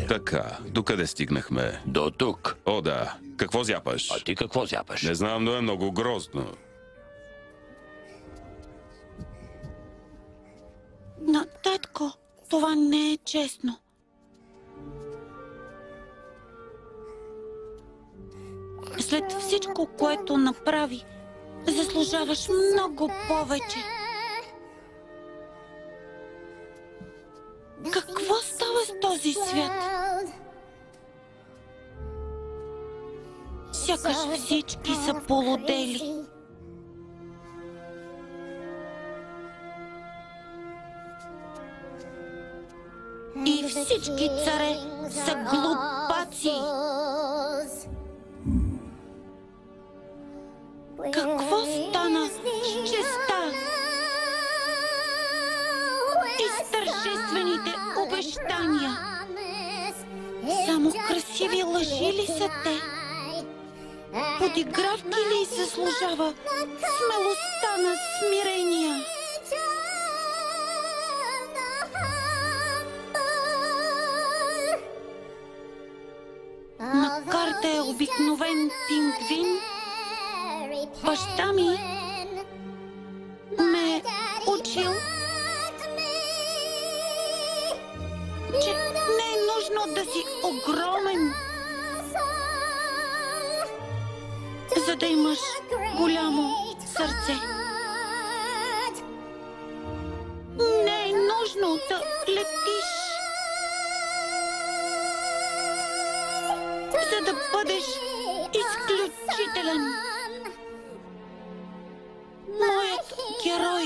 Така, докъде стигнахме? До тук. О, да. Какво зяпаш? А ти какво зяпаш? Не знам, но е много грозно. Но, татко, това не е честно. След всичко, което направи, заслужаваш много повече. Какво става с този свят? Сякаш всички са полудели. И всички царе са глупаци. Какво стана с честта и с тържествените обещания? Само красиви лъжи ли са те? Подигравки ли заслужава смелостта на смирения? Макар да е обикновен пингвин, баща ми ме е учил, че не е нужно да си огромен, за да имаш голямо сърце. Не е нужно да летиш, за да бъдеш изключителен. Моят герой